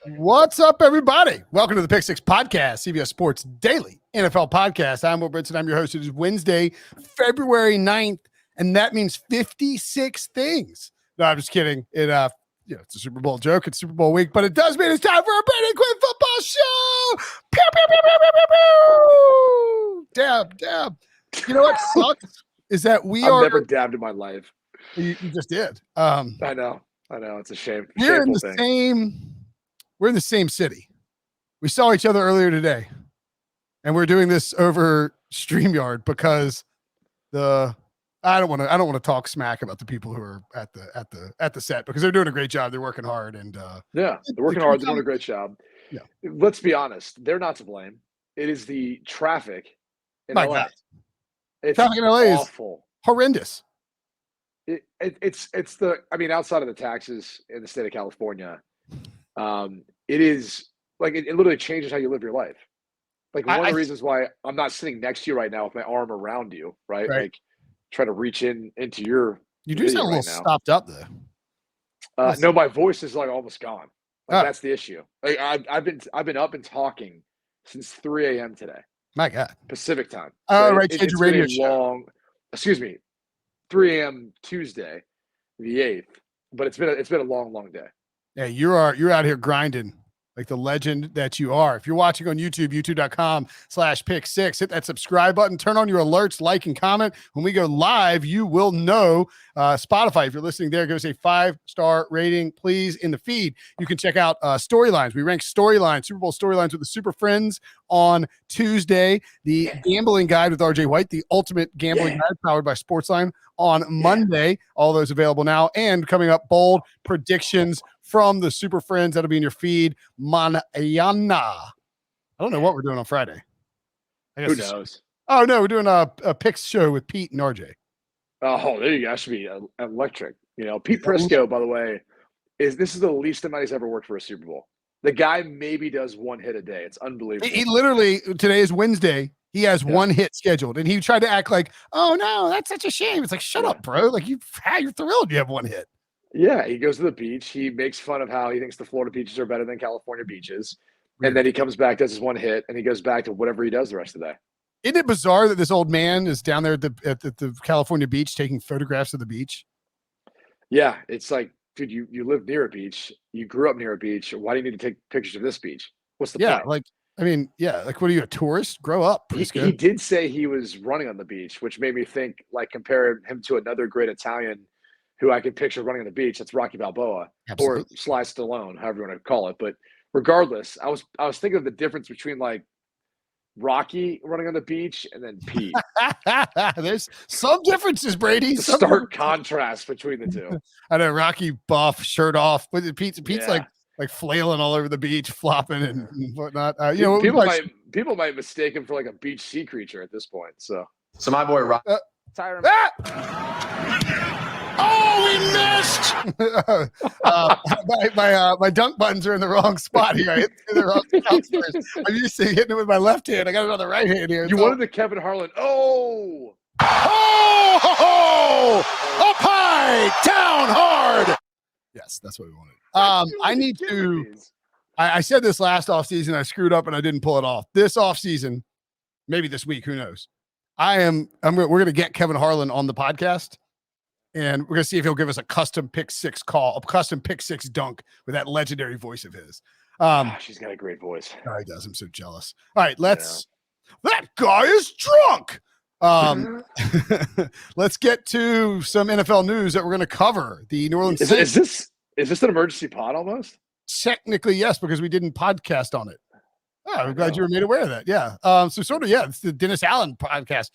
What's up, everybody? Welcome to the Pick Six Podcast, CBS Sports Daily NFL Podcast. I'm Will Brinson. I'm your host. It is Wednesday, February 9th, and that means 56 things. No, I'm just kidding. It's a Super Bowl joke. It's Super Bowl week, but it does mean it's time for a Brady Quinn football show. Pew, pew, pew, pew, pew, pew, pew. Dab. You know what sucks is that I've never dabbed in my life. You just did. I know. It's a shame. We're in the same city. We saw each other earlier today, and we're doing this over StreamYard because I don't want to talk smack about the people who are at the set because they're doing a great job. They're working hard and they're working hard. They're doing a great job. Yeah. Let's be honest. They're not to blame. It is the traffic in My LA. God. It's traffic in LA awful. Is horrendous. It's outside of the taxes in the state of California, it is like it literally changes how you live your life. Like one of the reasons why I'm not sitting next to you right now with my arm around you, right? Like trying to reach into your. You do sound a little stopped up though. No, my voice is like almost gone. Like that's the issue. Like I've been up and talking since 3 a.m. today. My God, Pacific time. Oh, right, change your radio show. 3 a.m. Tuesday, the 8th. But it's been a long day. Yeah, you're out here grinding like the legend that you are. If you're watching on YouTube, youtube.com/pick6, hit that subscribe button, turn on your alerts, like and comment. When we go live, you will know. Spotify, if you're listening there, give us a 5-star rating, please, in the feed. You can check out storylines. We rank storylines, Super Bowl storylines with the Super Friends on Tuesday. The Gambling Guide with RJ White, the ultimate gambling guide powered by Sportsline on Monday. All those available now. And coming up, bold predictions from the Super Friends. That'll be in your feed. Mañana. I don't know what we're doing on Friday. Who knows? Oh, no, we're doing a picks show with Pete and RJ. Oh, there you go. That should be electric. You know, Pete Prisco, by the way, this is the least amount he's ever worked for a Super Bowl. The guy maybe does one hit a day. It's unbelievable. He literally, today is Wednesday. He has one hit scheduled, and he tried to act like, oh, no, that's such a shame. It's like, shut up, bro. Like, you're thrilled you have one hit. Yeah, he goes to the beach. He makes fun of how he thinks the Florida beaches are better than California beaches. And then he comes back, does his one hit, and he goes back to whatever he does the rest of the day. Isn't it bizarre that this old man is down there at the California beach taking photographs of the beach? Yeah, it's like, dude, you live near a beach. You grew up near a beach. Why do you need to take pictures of this beach? What's the point? Like what are you, a tourist? Grow up. He did say he was running on the beach, which made me think, like, compare him to another great Italian who I could picture running on the beach. That's Rocky Balboa. Absolutely. Or Sly Stallone, however you want to call it. But regardless, I was thinking of the difference between, like, Rocky running on the beach and then Pete. There's some differences, Brady. Stark contrast between the two. I know, Rocky buff, shirt off, but Pete's like flailing all over the beach, flopping and whatnot. People might mistake him for like a beach sea creature at this point. So my boy Rocky. Oh, we missed! My dunk buttons are in the wrong spot here. I hit the wrong first. I'm used to hitting it with my left hand. I got it on the right hand here. You wanted the Kevin Harlan. Oh! Up high, down hard. Yes, that's what we wanted. I said this last offseason. I screwed up and I didn't pull it off. This offseason, maybe this week, who knows? We're going to get Kevin Harlan on the podcast. And we're going to see if he'll give us a custom pick six call, a custom pick six dunk with that legendary voice of his. She's got a great voice. Oh, he does. I'm so jealous. All right, that guy is drunk. Let's get to some NFL news that we're going to cover. The New Orleans Saints. Is this an emergency pod almost? Technically, yes, because we didn't podcast on it. Oh, I'm glad you were made aware of that. Yeah. It's the Dennis Allen podcast.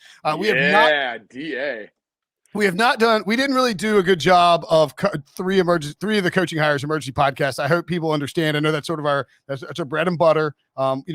We didn't really do a good job of three of the coaching hires emergency podcasts. I hope people understand. I know that's sort of that's our bread and butter.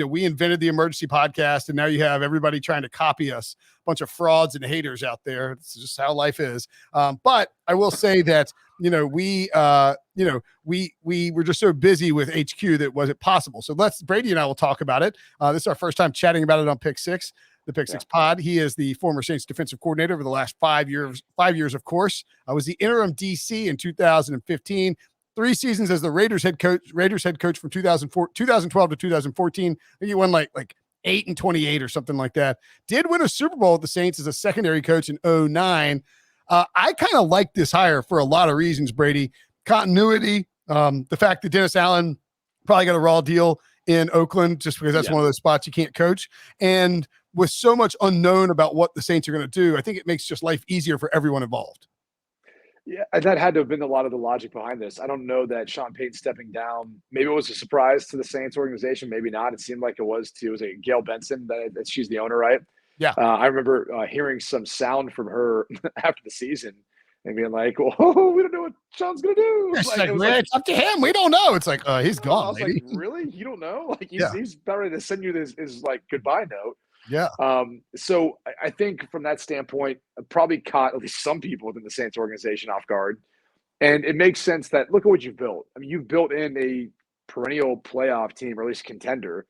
We invented the emergency podcast, and now you have everybody trying to copy us. A bunch of frauds and haters out there. It's just how life is. But I will say that, we were just so busy with HQ that it wasn't possible. So Brady and I will talk about it. This is our first time chatting about it on Pick Six. The Pick Six Pod. He is the former Saints defensive coordinator over the last 5 years. 5 years, of course. I was the interim DC in 2015. 3 seasons as the Raiders head coach from 2012 to 2014. I think he won like 8-28 or something like that. Did win a Super Bowl with the Saints as a secondary coach in 2009. I kind of like this hire for a lot of reasons, Brady. Continuity, the fact that Dennis Allen probably got a raw deal in Oakland just because that's one of those spots you can't coach. And with so much unknown about what the Saints are going to do, I think it makes just life easier for everyone involved. Yeah, and that had to have been a lot of the logic behind this. I don't know that Sean Payton stepping down, maybe it was a surprise to the Saints organization, maybe not. It seemed like it was like Gail Benson, that she's the owner, right? Yeah. I remember hearing some sound from her after the season and being like, "Oh, we don't know what Sean's going to do." It's up to him. We don't know. It's like, he's gone. I was lady. like, really? You don't know? Like, he's about ready to send you this like goodbye note. Yeah. So I think from that standpoint, probably caught at least some people within the Saints organization off guard. And it makes sense that look at what you've built. I mean, you've built in a perennial playoff team, or at least contender.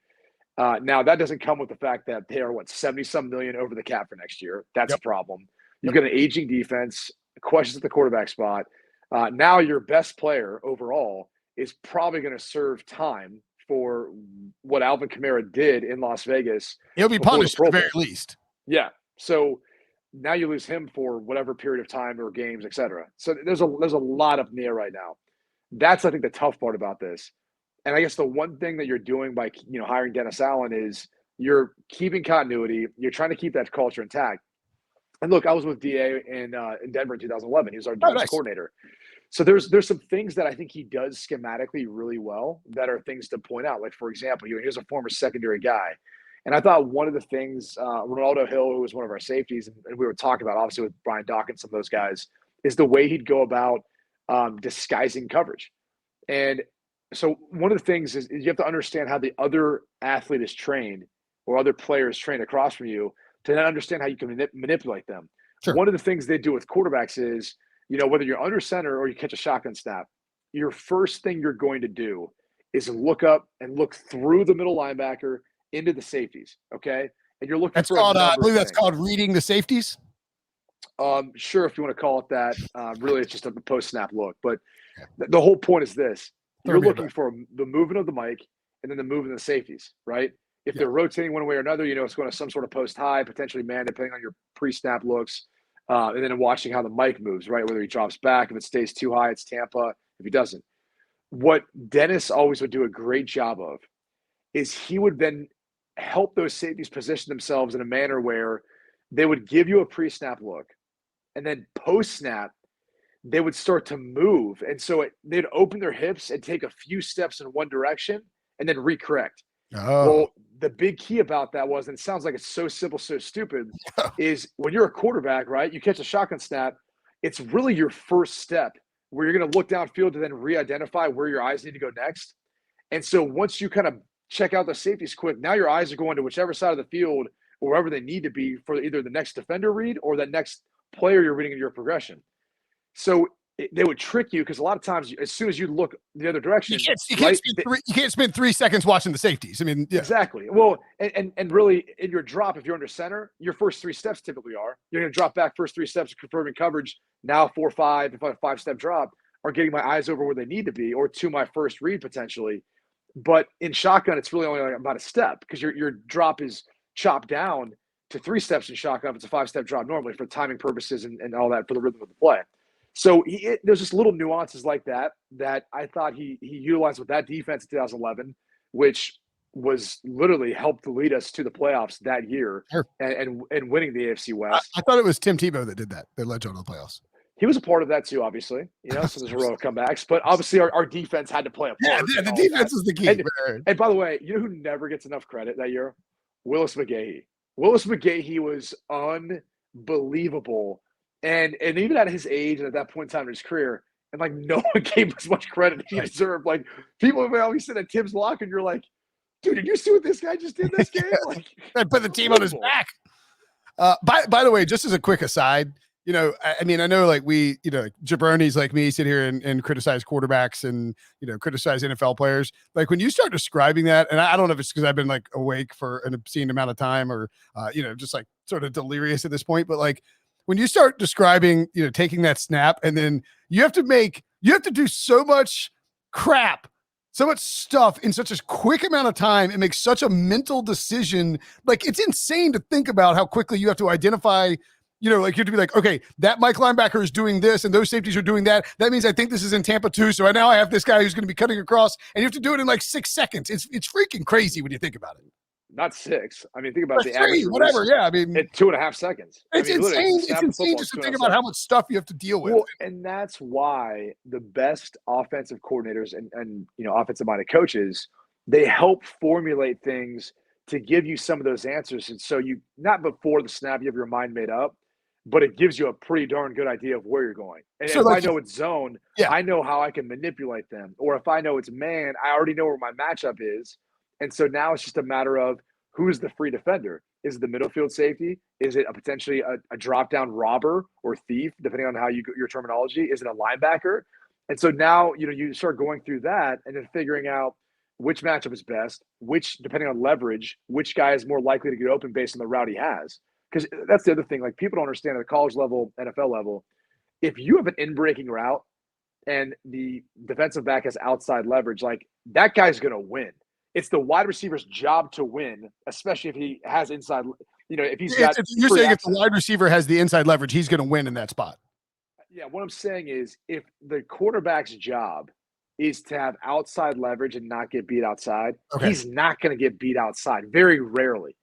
Now that doesn't come with the fact that they are 70-some million over the cap for next year. That's a problem. You've got an aging defense, questions at the quarterback spot. Now your best player overall is probably going to serve time for what Alvin Kamara did in Las Vegas. He'll be punished at the very least. Yeah. So now you lose him for whatever period of time or games, et cetera. So there's a lot up in the air right now. That's, I think, the tough part about this. And I guess the one thing that you're doing by hiring Dennis Allen is you're keeping continuity. You're trying to keep that culture intact. And look, I was with DA in Denver in 2011. He was our defense coordinator. So there's some things that I think he does schematically really well that are things to point out. Like, for example, here's a former secondary guy. And I thought one of the things, Ronaldo Hill, who was one of our safeties, and we were talking about, obviously, with Brian Dawkins, some of those guys, is the way he'd go about disguising coverage. And so one of the things is you have to understand how the other athlete is trained or other players trained across from you to then understand how you can manipulate them. Sure. One of the things they do with quarterbacks is, whether you're under center or you catch a shotgun snap, your first thing you're going to do is look up and look through the middle linebacker into the safeties, okay? And you're looking for I believe that's called reading the safeties. Sure, if you want to call it that. Really, it's just a post-snap look. But the whole point is this. You're looking for the movement of the mic and then the movement of the safeties, right? If they're rotating one way or another, it's going to some sort of post-high, potentially man, depending on your pre-snap looks. And then watching how the mic moves, right? Whether he drops back, if it stays too high, it's Tampa. If he doesn't, what Dennis always would do a great job of is he would then help those safeties position themselves in a manner where they would give you a pre-snap look, and then post-snap, they would start to move. And so they'd open their hips and take a few steps in one direction and then recorrect. Well, the big key about that was, and it sounds like it's so simple, so stupid, is when you're a quarterback, right, you catch a shotgun snap, it's really your first step where you're going to look downfield to then re-identify where your eyes need to go next. And so once you kind of check out the safeties quick, now your eyes are going to whichever side of the field or wherever they need to be for either the next defender read or the next player you're reading in your progression. So they would trick you because a lot of times, as soon as you look the other direction, you can't spend 3 seconds watching the safeties. I mean, exactly. Well, and really, in your drop, if you're under center, your first 3 steps typically you're going to drop back first 3 steps, confirming coverage. Now 4, 5, if I have a 5-step drop, are getting my eyes over where they need to be, or to my first read potentially. But in shotgun, it's really only like about a step because your drop is chopped down to 3 steps in shotgun. It's a 5-step drop normally for timing purposes and all that for the rhythm of the play. So there's just little nuances like that I thought he utilized with that defense in 2011, which was literally helped to lead us to the playoffs that year and winning the AFC West. I thought it was Tim Tebow that did that led you to the playoffs. He was a part of that too, obviously. So there's a row of comebacks, but obviously our defense had to play a part. Yeah, the defense is the key. And by the way, you know who never gets enough credit that year? Willis McGahee. Willis McGahee was unbelievable. And even at his age and at that point in time in his career, and like no one gave as much credit he deserved. Like people would always sit at Tim's locker and you're like, dude, did you see what this guy just did this game? Like, and put the team on his back. By the way, just as a quick aside, I mean, I know like we, jabronis like me sit here and criticize quarterbacks and, criticize NFL players. Like when you start describing that, and I don't know if it's because I've been like awake for an obscene amount of time or, just like sort of delirious at this point, but like, when you start describing, taking that snap and then you have to do so much crap, so much stuff in such a quick amount of time. It makes such a mental decision. Like, it's insane to think about how quickly you have to identify, like you have to be like, okay, that Mike linebacker is doing this and those safeties are doing that. That means I think this is in Tampa too. So now I have this guy who's going to be cutting across, and you have to do it in like 6 seconds. It's freaking crazy when you think about it. Not 6. I mean, think about the average whatever. Yeah, I mean, at 2.5 seconds. It's insane. It's insane football, just to think about how much stuff you have to deal with. Well, and that's why the best offensive coordinators and offensive minded coaches, they help formulate things to give you some of those answers. And so you, not before the snap, you have your mind made up, but it gives you a pretty darn good idea of where you're going. And so if I know it's zone, I know how I can manipulate them. Or if I know it's man, I already know where my matchup is. And so now it's just a matter of who's the free defender. Is it the middle field safety? Is it potentially a drop down robber or thief, depending on how your terminology? Is it a linebacker? And so now, you start going through that and then figuring out which matchup is best, which, depending on leverage, which guy is more likely to get open based on the route he has. Because that's the other thing. Like, people don't understand at the college level, NFL level, if you have an in-breaking route and the defensive back has outside leverage, like, that guy's going to win. It's the wide receiver's job to win, especially if he has inside. If he's got. You're saying if the wide receiver has the inside leverage, he's going to win in that spot. Yeah, what I'm saying is, if the quarterback's job is to have outside leverage and not get beat outside, he's not going to get beat outside, very rarely.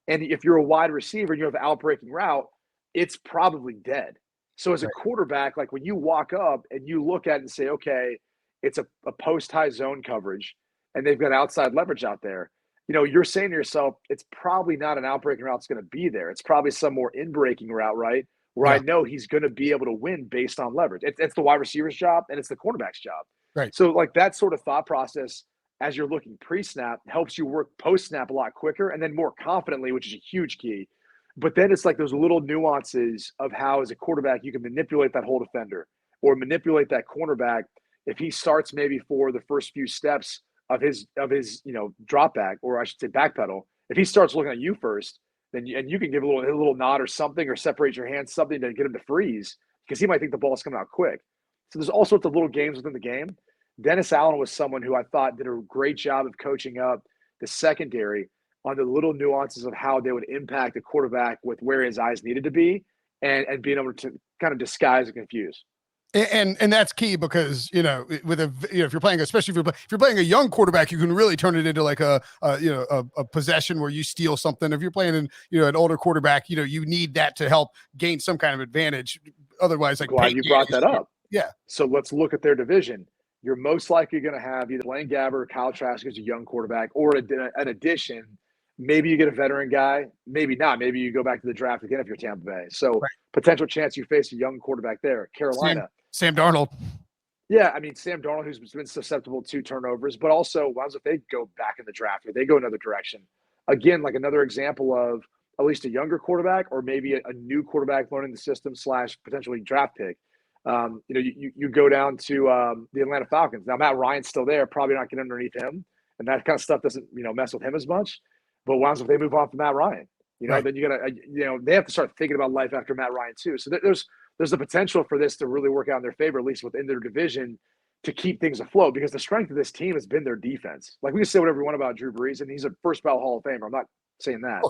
And if you're a wide receiver and you have an outbreaking route, it's probably dead. So as a quarterback, like, when you walk up and you look at it and say, okay, it's a post-high zone coverage, and they've got outside leverage out there, you're saying to yourself, it's probably not an outbreaking route that's going to be there. It's probably some more in-breaking route, right? Where I know he's going to be able to win based on leverage. It's the wide receiver's job, and it's the cornerback's job. Right. So, like, that sort of thought process as you're looking pre-snap helps you work post-snap a lot quicker and then more confidently, which is a huge key. But then it's like those little nuances of how, as a quarterback, you can manipulate that whole defender or manipulate that cornerback if he starts maybe for the first few steps of his drop back, or I should say back pedal. If he starts looking at you first, then you can give a little nod or something, or separate your hands, something to get him to freeze, because he might think the ball's coming out quick. So there's all sorts of little games within the game. Dennis Allen was someone who I thought did a great job of coaching up the secondary on the little nuances of how they would impact the quarterback with where his eyes needed to be, and being able to kind of disguise and confuse. And that's key, because if you're playing, especially if you're playing a young quarterback, you can really turn it into like a possession where you steal something. If you're playing an older quarterback, you need that to help gain some kind of advantage. Otherwise, like, glad you brought that up. Yeah. So let's look at their division. You're most likely going to have either Blaine Gabbert or Kyle Trask as a young quarterback, or an addition. Maybe you get a veteran guy, maybe not. Maybe you go back to the draft again if you're Tampa Bay. So potential chance you face a young quarterback there. Carolina. Sam Darnold. Yeah, I mean, Sam Darnold, who's been susceptible to turnovers, but also, what if they go back in the draft or they go another direction? Again, like another example of at least a younger quarterback, or maybe a new quarterback learning the system / potentially draft pick. You go down to the Atlanta Falcons. Now, Matt Ryan's still there, probably not getting underneath him, and that kind of stuff doesn't mess with him as much. But what if they move on from Matt Ryan? Then you got to they have to start thinking about life after Matt Ryan too. So there's the potential for this to really work out in their favor, at least within their division, to keep things afloat, because the strength of this team has been their defense. Like, we can say whatever we want about Drew Brees, and he's a first ballot Hall of Famer. I'm not saying that.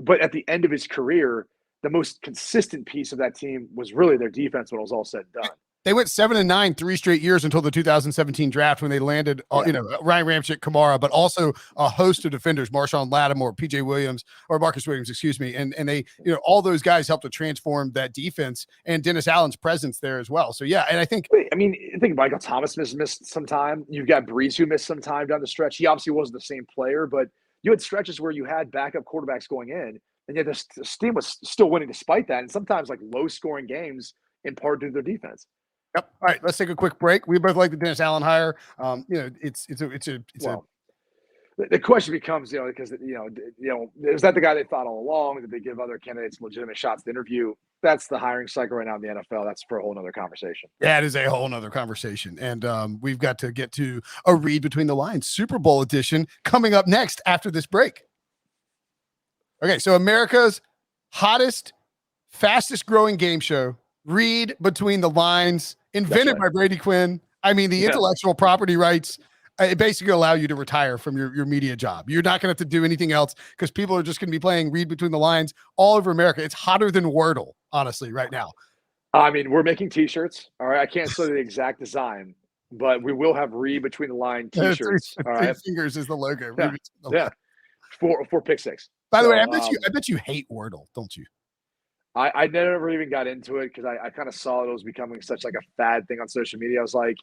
But at the end of his career, the most consistent piece of that team was really their defense when it was all said and done. They went 7-9 3 straight years until the 2017 draft, when they landed, Ryan Ramczyk, Kamara, but also a host of defenders, Marshawn Lattimore, PJ Williams, or Marcus Williams, excuse me. And they, all those guys helped to transform that defense, and Dennis Allen's presence there as well. So, yeah. And I think Michael Thomas missed some time. You've got Brees, who missed some time down the stretch. He obviously wasn't the same player, but you had stretches where you had backup quarterbacks going in, and yet the team was still winning despite that. And sometimes, like, low scoring games, in part due to their defense. Yep. All right, let's take a quick break. We both like the Dennis Allen hire. The question becomes, because is that the guy they thought all along? Did they give other candidates legitimate shots to interview? That's the hiring cycle right now in the NFL. That's for a whole nother conversation. That is a whole nother conversation. And we've got to get to a read between the lines, Super Bowl edition, coming up next after this break. Okay, so America's hottest, fastest growing game show, Read Between the Lines, invented by Brady Quinn, I mean, the intellectual property rights, it basically allow you to retire from your media job. You're not going to have to do anything else because people are just going to be playing read between the lines all over America. It's hotter than Wordle, honestly, right now. I mean, we're making T-shirts. All right. I can't say the exact design, but we will have read between the line T-shirts. All right. Three fingers is the logo. Yeah. For Pick Six. By the way, I bet you hate Wordle, don't you? I never even got into it because I kind of saw it was becoming such like a fad thing on social media. I was like,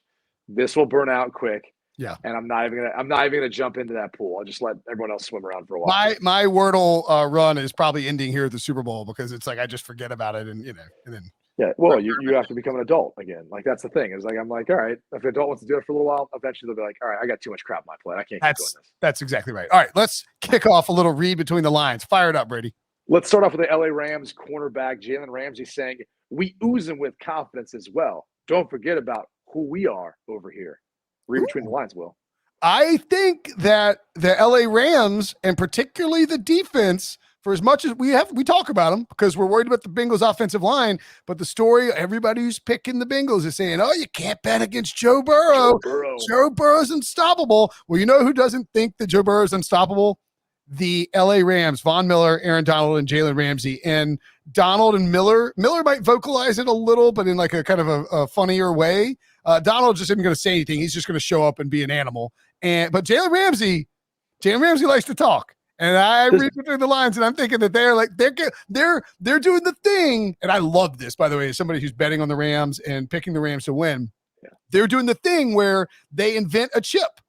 this will burn out quick. Yeah. And I'm not even gonna jump into that pool. I'll just let everyone else swim around for a while. My Wordle run is probably ending here at the Super Bowl because it's like I just forget about it and then yeah. Well, you have to become an adult again. Like that's the thing. Is like I'm like, all right, if an adult wants to do it for a little while, eventually they'll be like, all right, I got too much crap on my plate. I can't keep doing this. That's exactly right. All right, let's kick off a little read between the lines. Fire it up, Brady. Let's start off with the LA Rams cornerback Jalen Ramsey saying, "We oozing with confidence as well. Don't forget about who we are over here." Read between the lines, Will. I think that the LA Rams and particularly the defense, for as much as we talk about them because we're worried about the Bengals offensive line, but the story, everybody who's picking the Bengals is saying, oh, you can't bet against Joe Burrow. Joe Burrow's unstoppable. Well, you know who doesn't think that Joe Burrow's unstoppable? The LA Rams, Von Miller, Aaron Donald, and Jalen Ramsey. And Donald and Miller might vocalize it a little, but in like a kind of a funnier way. Donald just isn't going to say anything. He's just going to show up and be an animal. But Jalen Ramsey likes to talk. And I read between the lines, and I'm thinking that they're doing the thing. And I love this, by the way, as somebody who's betting on the Rams and picking the Rams to win. Yeah. They're doing the thing where they invent a chip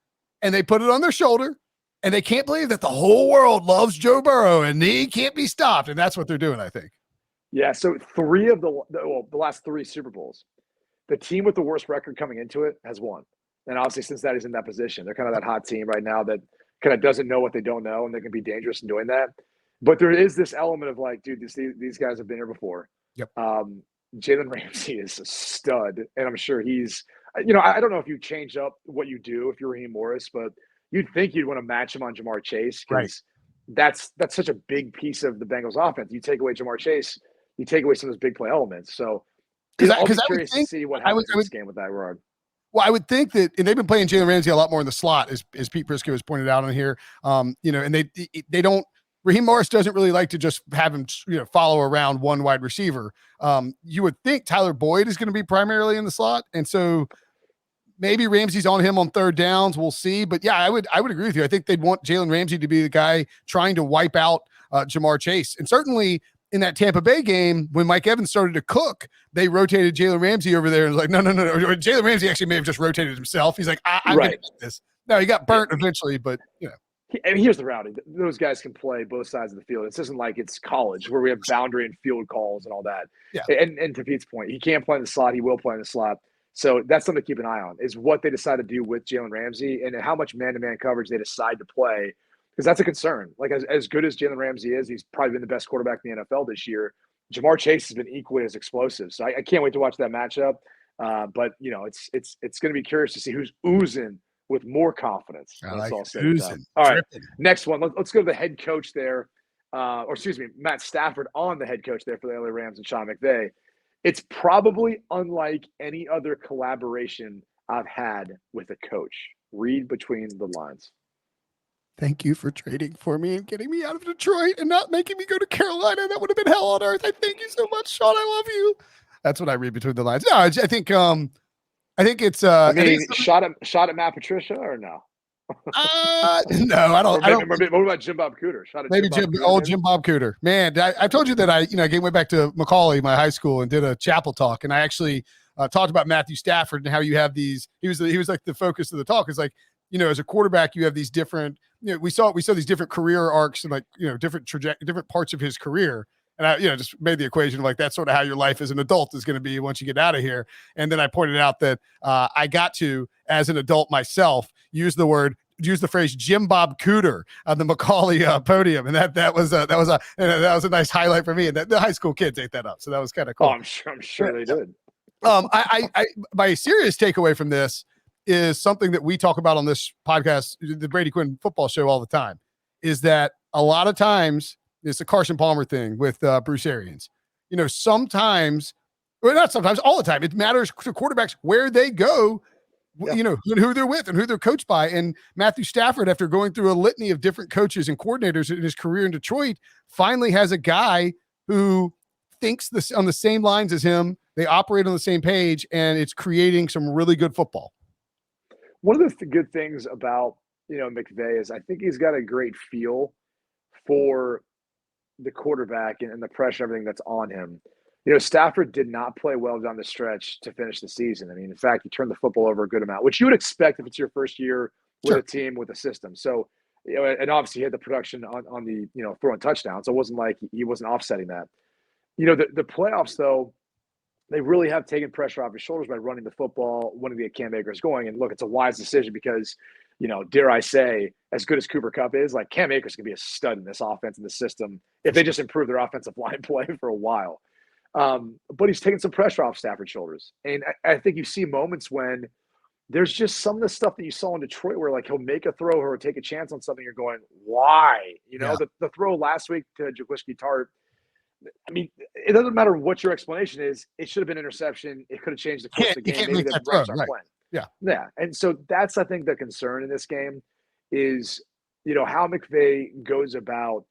and they put it on their shoulder, and they can't believe that the whole world loves Joe Burrow and he can't be stopped. And that's what they're doing, I think. Yeah. So the last 3 Super Bowls, the team with the worst record coming into it has won. And obviously, Cincinnati's in that position. They're kind of that hot team right now that kind of doesn't know what they don't know, and they can be dangerous in doing that. But there is this element of like, dude, these guys have been here before. Yep. Jalen Ramsey is a stud, and I'm sure he's – I don't know if you change up what you do if you're Raheem Morris, but you'd think you'd want to match him on Jamar Chase because that's such a big piece of the Bengals offense. You take away Jamar Chase, you take away some of those big play elements. So I'll be curious to see what happens in this game with that regard. Well, I would think that, and they've been playing Jalen Ramsey a lot more in the slot, as Pete Prisco has pointed out on here. And they don't. Raheem Morris doesn't really like to just have him, follow around one wide receiver. You would think Tyler Boyd is going to be primarily in the slot, and so maybe Ramsey's on him on third downs. We'll see, but yeah, I would agree with you. I think they'd want Jalen Ramsey to be the guy trying to wipe out Jamar Chase, and certainly. In that Tampa Bay game, when Mike Evans started to cook, they rotated Jalen Ramsey over there and was like, no. Jalen Ramsey actually may have just rotated himself. He's like, I'm going to get this. No, he got burnt eventually, but And here's the reality. Those guys can play both sides of the field. This isn't like it's college where we have boundary and field calls and all that. Yeah. And to Pete's point, he can't play in the slot. He will play in the slot. So that's something to keep an eye on is what they decide to do with Jalen Ramsey and how much man-to-man coverage they decide to play. Because that's a concern. Like as good as Jalen Ramsey is, he's probably been the best quarterback in the NFL this year. Jamar Chase has been equally as explosive. So I can't wait to watch that matchup. But it's going to be curious to see who's oozing with more confidence. I like all oozing. All right, next one. Let's go to the head coach there, Matt Stafford on the head coach there for the LA Rams and Sean McVay. It's probably unlike any other collaboration I've had with a coach. Read between the lines. Thank you for trading for me and getting me out of Detroit and not making me go to Carolina. That would have been hell on earth. I thank you so much, Sean. I love you. That's what I read between the lines. No, I think it's shot at Matt Patricia or no? No, I don't. What about Jim Bob Cooter? Jim Bob Cooter. Man, I told you that I went back to Macaulay, my high school, and did a chapel talk, and I actually talked about Matthew Stafford and how you have these. He was like the focus of the talk. It's like, as a quarterback, you have these different. We saw these different career arcs and different parts of his career. And I, just made the equation of like, that's sort of how your life as an adult is going to be once you get out of here. And then I pointed out that I got to, as an adult myself, use the phrase Jim Bob Cooter on the Macaulay podium. And that was a nice highlight for me. And the high school kids ate that up. So that was kind of cool. Oh, I'm sure they did. My serious takeaway from this is something that we talk about on this podcast, the Brady Quinn football show all the time, is that a lot of times it's a Carson Palmer thing with Bruce Arians. Sometimes, or not sometimes, all the time, it matters to quarterbacks where they go Yeah. you know, who they're with and who they're coached by. And Matthew Stafford, after going through a litany of different coaches and coordinators in his career in Detroit, finally has a guy who thinks this on the same lines as him. They operate on the same page, and it's creating some really good football. One of the good things about, McVay is I think he's got a great feel for the quarterback and the pressure, everything that's on him. Stafford did not play well down the stretch to finish the season. I mean, in fact, he turned the football over a good amount, which you would expect if it's your first year with a team, with a system. So, and obviously he had the production on the, throwing touchdowns. So it wasn't like he wasn't offsetting that. The playoffs, though, they really have taken pressure off his shoulders by running the football, wanting to get Cam Akers going. And look, it's a wise decision because, dare I say, as good as Cooper Kupp is, like Cam Akers can be a stud in this offense and the system if they just improve their offensive line play for a while. But he's taken some pressure off Stafford's shoulders. And I think you see moments when there's just some of the stuff that you saw in Detroit where like he'll make a throw or take a chance on something. You're going, why? The throw last week to Jaquiski Tart, I mean, it doesn't matter what your explanation is. It should have been interception. It could have changed the course of the game. Maybe the Rams aren't playing. Yeah. And so that's, I think, the concern in this game is, how McVay goes about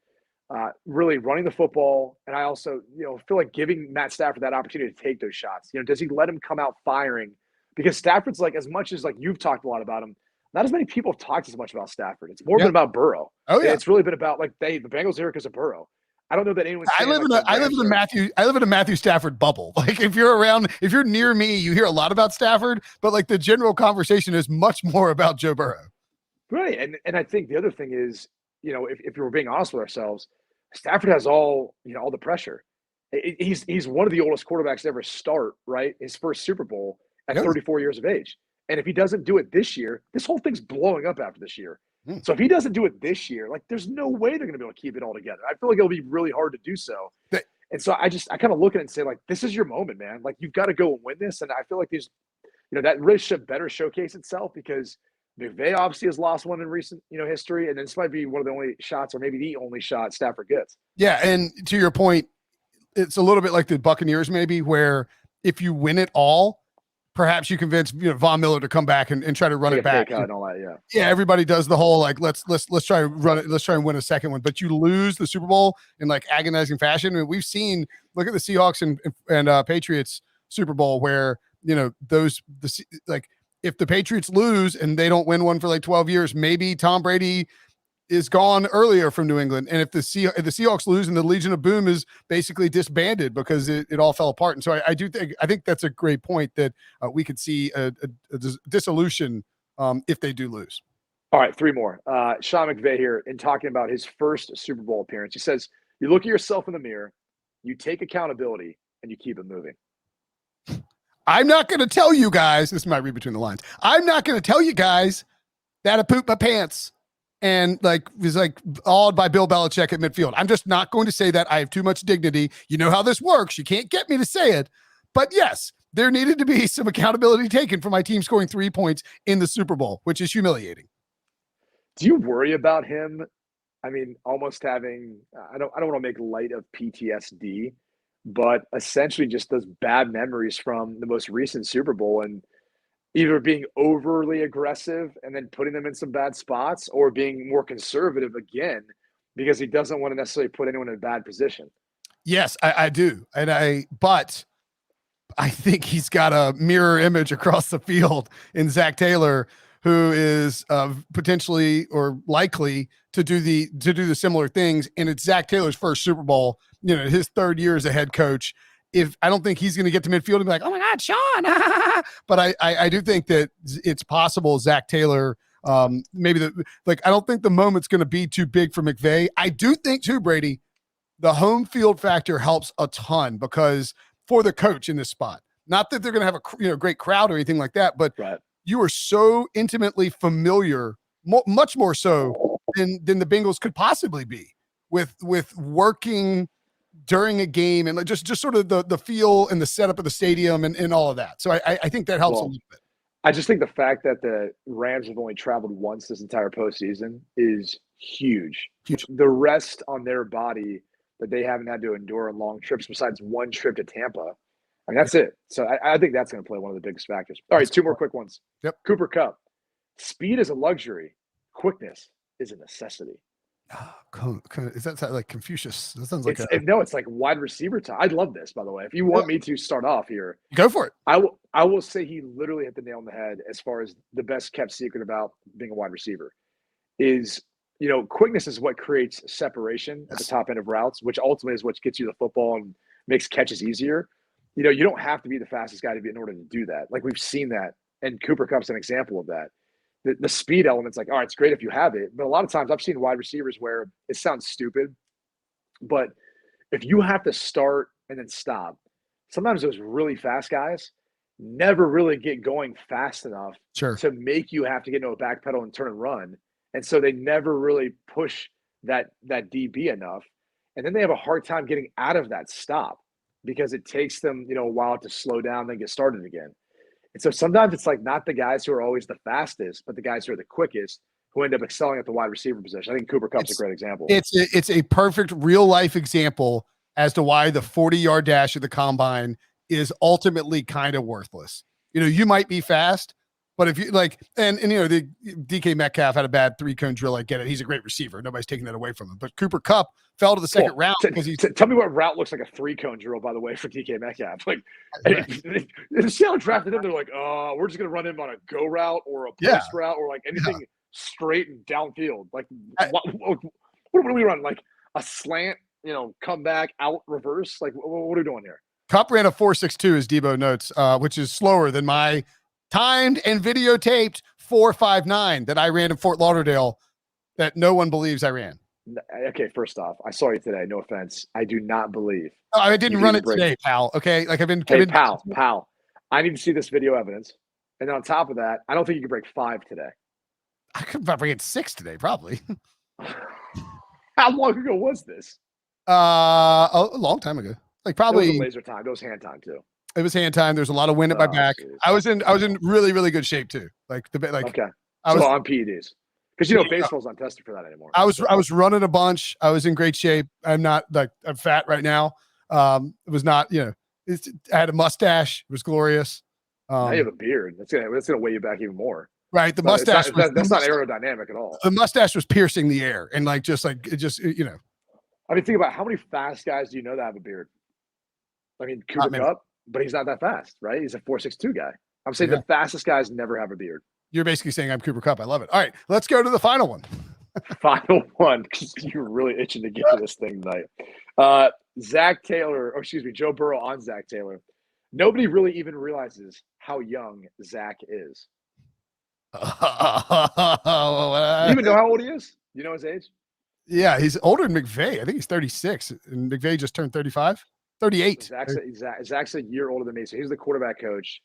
really running the football. And I also, feel like giving Matt Stafford that opportunity to take those shots. Does he let him come out firing? Because Stafford's like, as much as like you've talked a lot about him, not as many people have talked as much about Stafford. It's more been about Burrow. Oh yeah. It's really been about like the Bengals are here because of Burrow. I don't know that anyone's. I live in a Matthew Stafford bubble. Like if you're near me, you hear a lot about Stafford, but like the general conversation is much more about Joe Burrow. Right, and I think the other thing is, if we're being honest with ourselves, Stafford has all the pressure. He's one of the oldest quarterbacks to ever start. Right, his first Super Bowl at 34 years of age, and if he doesn't do it this year, this whole thing's blowing up after this year. So if he doesn't do it this year, like there's no way they're going to be able to keep it all together. I feel like it'll be really hard to do so. And so I kind of look at it and say, like, this is your moment, man. Like you've got to go and win this. And I feel like that really should better showcase itself because McVay obviously has lost one in recent, history. And this might be one of the only shots or maybe the only shot Stafford gets. Yeah. And to your point, it's a little bit like the Buccaneers, maybe, where if you win it all, perhaps you convince Von Miller to come back and try to run it back and all that. Yeah. Everybody does the whole like let's try and run it. Let's try and win a second one. But you lose the Super Bowl in like agonizing fashion. And we've seen look at the Seahawks and Patriots Super Bowl where like if the Patriots lose and they don't win one for like 12 years, maybe Tom Brady is gone earlier from New England. And if the Seahawks lose and the Legion of Boom is basically disbanded because it all fell apart. And so I think that's a great point that we could see a dissolution if they do lose. All right, three more. Sean McVay here in talking about his first Super Bowl appearance. He says, you look at yourself in the mirror, you take accountability, and you keep it moving. I'm not going to tell you guys, this might read between the lines. I'm not going to tell you guys that I pooped my pants and was awed by Bill Belichick at midfield. I'm just not going to say that. I have too much dignity. You know how this works. You can't get me to say it. But yes, there needed to be some accountability taken for my team scoring 3 points in the Super Bowl, which is humiliating. Do you worry about him? I mean, almost having, I don't want to make light of PTSD, but essentially just those bad memories from the most recent Super Bowl and either being overly aggressive and then putting them in some bad spots or being more conservative again because he doesn't want to necessarily put anyone in a bad position. Yes, I do. But I think he's got a mirror image across the field in Zach Taylor, who is potentially or likely to do the similar things. And it's Zach Taylor's first Super Bowl, his third year as a head coach. If I don't think he's going to get to midfield and be like, oh my God, Sean, but I do think that it's possible Zach Taylor, I don't think the moment's going to be too big for McVay. I do think too, Brady, the home field factor helps a ton because for the coach in this spot, not that they're going to have a great crowd or anything like that, but you are so intimately familiar, much more so than the Bengals could possibly be with working during a game and just sort of the feel and the setup of the stadium and all of that. So I think that helps a little bit. I just think the fact that the Rams have only traveled once this entire postseason is huge. The rest on their body that they haven't had to endure on long trips besides one trip to Tampa. I mean, that's it. So I think that's going to play one of the biggest factors. All right, two more quick ones. Yep. Cooper Kupp. Speed is a luxury. Quickness is a necessity. Is that like Confucius? That sounds like no, it's like wide receiver time. I'd love this, by the way. If you want me to start off here, go for it. I will say he literally hit the nail on the head as far as the best kept secret about being a wide receiver is, quickness is what creates separation at the top end of routes, which ultimately is what gets you the football and makes catches easier. You don't have to be the fastest guy in order to do that. Like we've seen that, and Cooper Kupp's an example of that. The speed element's like, all right, it's great if you have it, but a lot of times I've seen wide receivers where it sounds stupid, but if you have to start and then stop, sometimes those really fast guys never really get going fast enough to make you have to get into a back pedal and turn and run. And so they never really push that DB enough. And then they have a hard time getting out of that stop because it takes them, a while to slow down, then get started again. And so sometimes it's like not the guys who are always the fastest, but the guys who are the quickest who end up excelling at the wide receiver position. I think Cooper Kupp's a great example. It's a perfect real life example as to why the 40-yard dash of the combine is ultimately kind of worthless. You might be fast, but if you like, and the DK Metcalf had a bad 3-cone drill. I get it. He's a great receiver. Nobody's taking that away from him. But Cooper Kupp fell to the second round because tell me what route looks like a 3-cone drill, by the way, for DK Metcalf. Like, the Seattle drafted him. They're like, we're just going to run him on a go route or a post route or like anything straight and downfield. Like, what do we run? Like a slant, come back, out, reverse? Like, what are we doing here? Kupp ran a 4.62, as Debo notes, which is slower than my timed and videotaped 4.59 that I ran in Fort Lauderdale that no one believes I ran. Okay, first off, I saw you today. No offense. I do not believe. Oh, I didn't run it today, pal. Okay, like I've been. Pal. I need to see this video evidence. And then on top of that, I don't think you can break 5 today. I could probably get 6 today, probably. How long ago was this? A long time ago. Like probably laser time. It was hand time too. It was hand time. There's a lot of wind at my back. Geez. I was in really, really good shape too. Okay. I was on PEDs because baseball's not tested for that anymore. I was running a bunch. I was in great shape. I'm fat right now. It was not, I had a mustache. It was glorious. Now you have a beard. That's gonna weigh you back even more. Right. The mustache that's not aerodynamic at all. The mustache was piercing the air and I mean, think about how many fast guys do you know that have a beard? I mean, Cooper Kupp, but he's not that fast, right? He's a 4.62 guy. I'm saying the fastest guys never have a beard. You're basically saying I'm Cooper Kupp. I love it. All right, let's go to the final one. Final one, because you're really itching to get to this thing tonight. Joe Burrow on Zach Taylor. Nobody really even realizes how young Zach is. You even know how old he is? You know his age? Yeah, he's older than McVay. I think he's 36, and McVay just turned 35. 38. Zach's a year older than me. So he's the quarterback coach.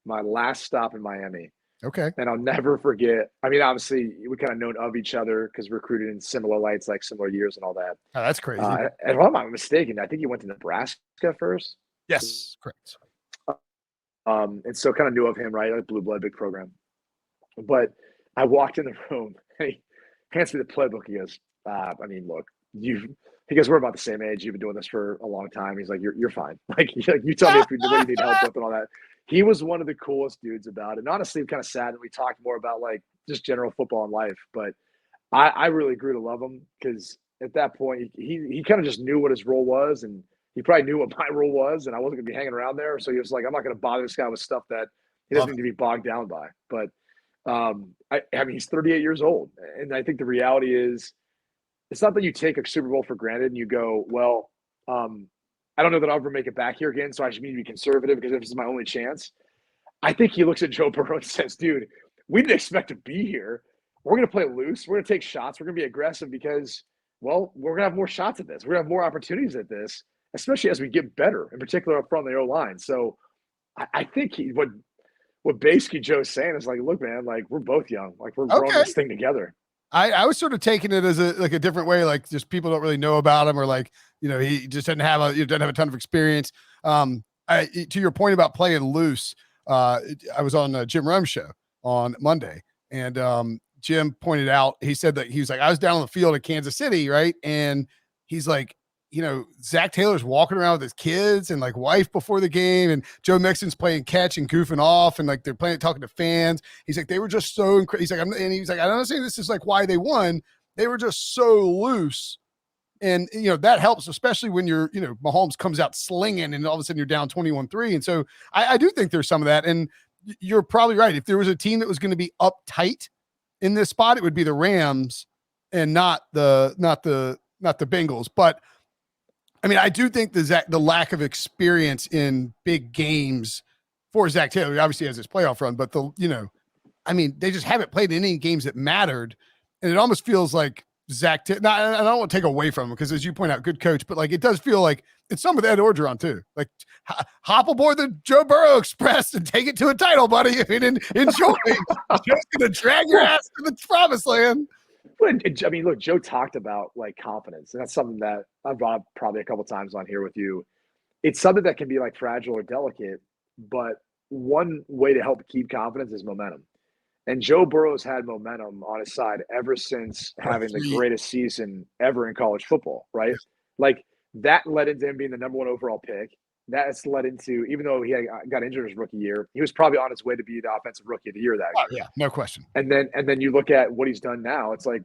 My last stop in Miami. Okay. And I'll never forget. I mean, obviously, we kind of known of each other because recruited in similar lights, like similar years and all that. Oh, that's crazy. And if I'm not mistaken, I think he went to Nebraska first. Yes, correct. And so kind of knew of him, right? Like Blue Blood, big program. But I walked in the room and he hands me the playbook. He goes, look, he goes, we're about the same age. You've been doing this for a long time. He's like, you're fine. Like you tell me if you need help with and all that. He was one of the coolest dudes about it. And honestly, I'm kind of sad that we talked more about like just general football and life. But I really grew to love him because at that point, he kind of just knew what his role was. And he probably knew what my role was. And I wasn't going to be hanging around there. So he was like, I'm not going to bother this guy with stuff that he doesn't need to be bogged down by. But I mean, he's 38 years old. And I think the reality is, it's not that you take a Super Bowl for granted and you go, well, I don't know that I'll ever make it back here again, so I should need to be conservative because this is my only chance. I think he looks at Joe Burrow and says, dude, we didn't expect to be here. We're going to play loose. We're going to take shots. We're going to be aggressive because, well, we're going to have more shots at this. We're going to have more opportunities at this, especially as we get better, in particular up front of the O-line. So I think what basically Joe's saying is like, look, man, like we're both young. Like we're growing this thing together. I was sort of taking it as a different way, like just people don't really know about him or like, he just doesn't have a ton of experience. To your point about playing loose, I was on Jim Rome's show on Monday and Jim pointed out, he said that he was like, I was down on the field at Kansas City. Right. And he's like, Zach Taylor's walking around with his kids and like wife before the game, and Joe Mixon's playing catch and goofing off, and like they're talking to fans. He's like, they were just so incredible. He's like, I don't say this is like why they won. They were just so loose. And, that helps, especially when Mahomes comes out slinging and all of a sudden you're down 21-3. And so I do think there's some of that. And you're probably right. If there was a team that was going to be uptight in this spot, it would be the Rams and not the Bengals. But I mean, I do think the lack of experience in big games for Zach Taylor, he obviously has his playoff run, but they just haven't played any games that mattered. And it almost feels like Zach, I don't want to take away from him because, as you point out, good coach, but like it does feel like it's some of Ed Orgeron too. Like hop aboard the Joe Burrow Express and take it to a title, buddy. I mean, enjoy. Joe's gonna drag your ass to the promised land. I mean, look, Joe talked about like confidence, and that's something that I've brought up probably a couple times on here with you. It's something that can be like fragile or delicate, but one way to help keep confidence is momentum. And Joe Burrow's had momentum on his side ever since having the greatest season ever in college football, right? Yeah. Like that led into him being the number 1 overall pick. That's led into, even though he got injured his rookie year, he was probably on his way to be the offensive rookie of the year that year. Yeah, no question. And then you look at what he's done now. It's like,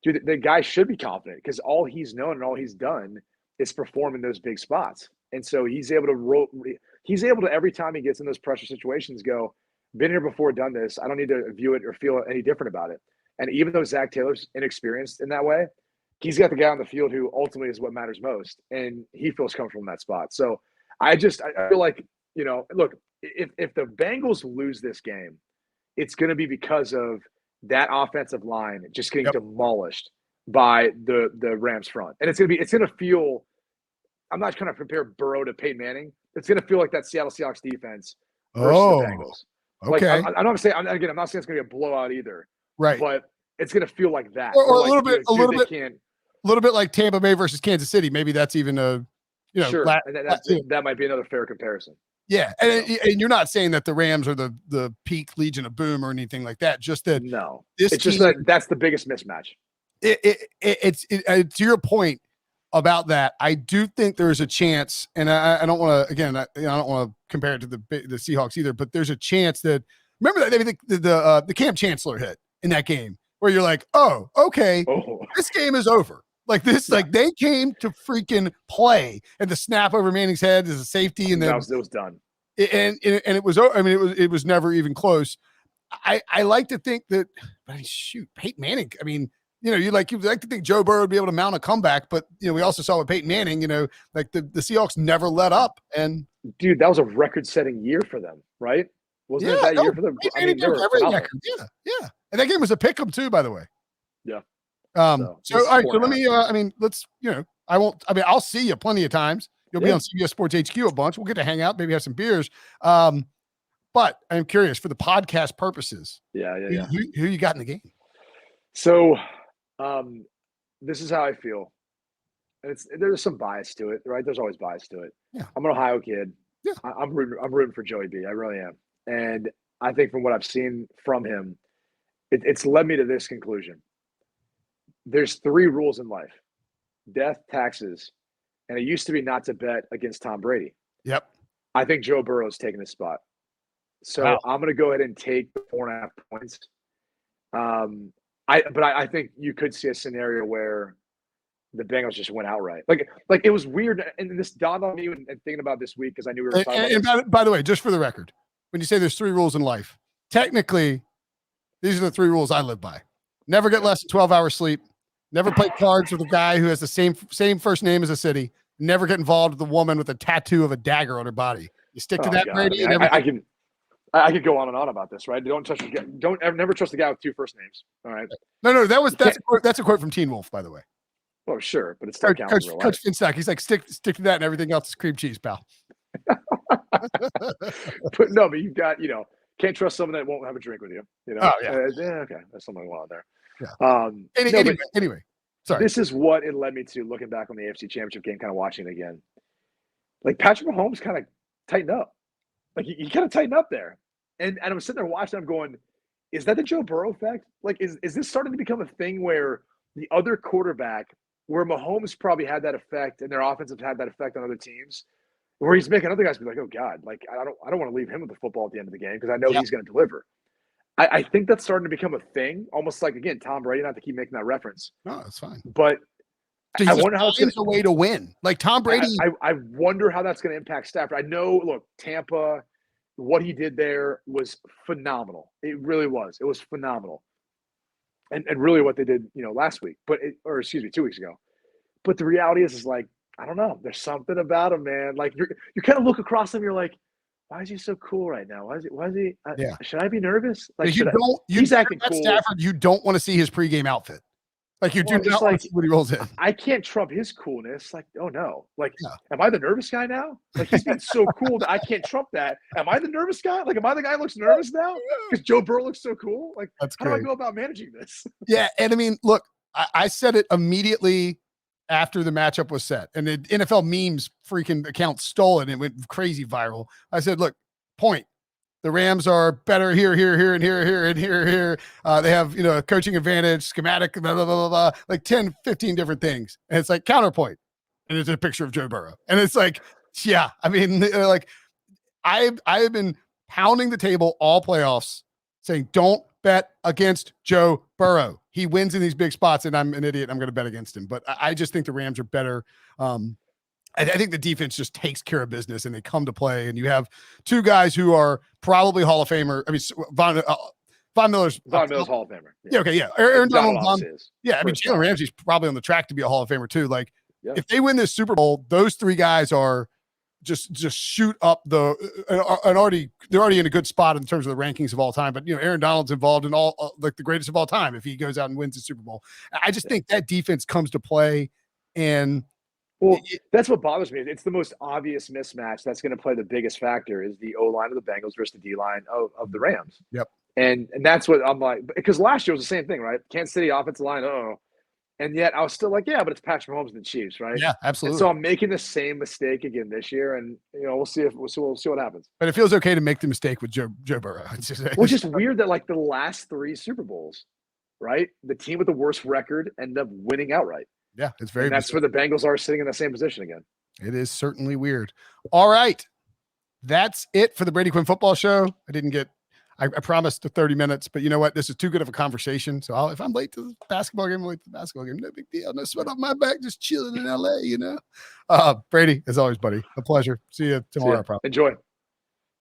dude, the guy should be confident because all he's known and all he's done is perform in those big spots. And so he's able to every time he gets in those pressure situations go, been here before, done this. I don't need to view it or feel any different about it. And even though Zach Taylor's inexperienced in that way, he's got the guy on the field who ultimately is what matters most. And he feels comfortable in that spot. So I feel like, look, if the Bengals lose this game, it's going to be because of that offensive line just getting demolished by the Rams front. And it's going to feel, I'm not trying to compare Burrow to Peyton Manning. It's going to feel like that Seattle Seahawks defense versus the Bengals. Okay. Like, I'm not saying it's going to be a blowout either. Right. But it's going to feel like that. Or a little bit like Tampa Bay versus Kansas City. Maybe that's even sure. That might be another fair comparison. Yeah. And you're not saying that the Rams are the peak Legion of Boom or anything like that. Just that. No, it's just that's the biggest mismatch. It's to your point about that. I do think there's a chance, and I don't want to, again, I don't want to compare it to the Seahawks either, but there's a chance that, remember that maybe the Cam Chancellor hit in that game where you're like, oh, okay, this game is over. Like this, like they came to freaking play, and the snap over Manning's head is a safety, and then it was done. And it was, I mean, it was never even close. I like to think that, but shoot, Peyton Manning. I mean, you'd like to think Joe Burrow would be able to mount a comeback, but we also saw with Peyton Manning, like the Seahawks never let up. And dude, that was a record-setting year for them, right? Wasn't it that year for them? I mean, every record. Yeah. And that game was a pick-em too, by the way. Yeah. All right. So let me. Let's. I'll see you plenty of times. You'll be on CBS Sports HQ a bunch. We'll get to hang out, maybe have some beers. But I'm curious for the podcast purposes. Yeah. Who you got in the game? So, this is how I feel. There's some bias to it, right? There's always bias to it. Yeah. I'm an Ohio kid. Yeah. I'm rooting for Joey B. I really am. And I think from what I've seen from him, it's led me to this conclusion. There's 3 rules in life: death, taxes, and it used to be not to bet against Tom Brady. Yep. I think Joe Burrow's taking this spot. So I'm going to go ahead and take the 4.5 points. I think you could see a scenario where the Bengals just went outright. Like it was weird, and this dawned on me and thinking about this week because I knew we were talking about this. By the way, just for the record, when you say there's 3 rules in life, technically, these are the 3 rules I live by. Never get less than 12 hours sleep. Never play cards with a guy who has the same first name as a city. Never get involved with a woman with a tattoo of a dagger on her body. You stick to that, God. Brady. I could go on and on about this, right? Never trust a guy with 2 first names. All right. No, that's a quote from Teen Wolf, by the way. Oh, sure, but it's still Coach Finstock. He's like, stick to that, and everything else is cream cheese, pal. But you've got can't trust someone that won't have a drink with you. Oh yeah. Okay, there's something going on there. Yeah. Anyway, sorry. This is what it led me to looking back on the AFC Championship game, kind of watching it again. Like Patrick Mahomes kind of tightened up. Like he kind of tightened up there. And I'm sitting there watching, I'm going, is that the Joe Burrow effect? Like, is this starting to become a thing where the other quarterback where Mahomes probably had that effect, and their offense have had that effect on other teams, where he's making other guys be like, oh God, like I don't want to leave him with the football at the end of the game because I know he's going to deliver. I think that's starting to become a thing, almost like, again, Tom Brady, not to keep making that reference. No, that's fine. But I wonder how it's going to way to win. Like Tom Brady. I wonder how that's going to impact Stafford. I know, look, Tampa, what he did there was phenomenal. It really was. It was phenomenal. And really what they did, last week, 2 weeks ago. But the reality is like, I don't know. There's something about him, man. Like you kind of look across him, you're like, why is he so cool right now? Why is he? Should I be nervous? Like he's acting cool. Stafford, you don't want to see his pregame outfit. Like you do not want to see what he rolls in. I can't trump his coolness. Like, oh no. Like, am I the nervous guy now? Like he's been so cool that I can't trump that. Am I the nervous guy? Like, am I the guy who looks nervous now? Because Joe Burrow looks so cool. Like, how do I go about managing this? Yeah, and I mean, look, I said it immediately after the matchup was set, and the NFL memes freaking account stole it and it went crazy viral. I said, look, point. The Rams are better here, and here. They have, a coaching advantage, schematic, blah, blah, blah, blah, like 10, 15 different things. And it's like counterpoint. And it's a picture of Joe Burrow. And it's like, yeah, I mean, like I have been pounding the table all playoffs saying, don't bet against Joe Burrow. He wins in these big spots and I'm an idiot. I'm going to bet against him. But I just think the Rams are better. I think the defense just takes care of business and they come to play. And you have two guys who are probably Hall of Famer. I mean, Von Miller's Hall of Famer. Yeah. Okay. Yeah. Aaron Donald. Yeah. I mean, Jalen Ramsey's probably on the track to be a Hall of Famer too. Like if they win this Super Bowl, those three guys are just shoot up they're already in a good spot in terms of the rankings of all time. But Aaron Donald's involved in all like the greatest of all time if he goes out and wins the Super Bowl. I just think that defense comes to play. And well, that's what bothers me. It's the most obvious mismatch that's going to play the biggest factor is the O-line of the Bengals versus the D-line of the Rams. Yep. And that's what I'm like, because last year was the same thing, right? Kansas City offensive line, and yet I was still like, yeah, but it's Patrick Mahomes and the Chiefs, right? Yeah, absolutely. And so I'm making the same mistake again this year, and we'll see what happens. But it feels okay to make the mistake with Joe Burrow. It's just weird that like the last three Super Bowls, right? The team with the worst record ended up winning outright. Yeah, it's very. And that's where the Bengals are sitting in the same position again. It is certainly weird. All right, that's it for the Brady Quinn Football Show. I promised the 30 minutes, but you know what? This is too good of a conversation. So if I'm late to the basketball game, I'm late to the basketball game. No big deal. No sweat off my back. Just chilling in LA. Brady, as always, buddy, a pleasure. See you tomorrow. Probably. Enjoy.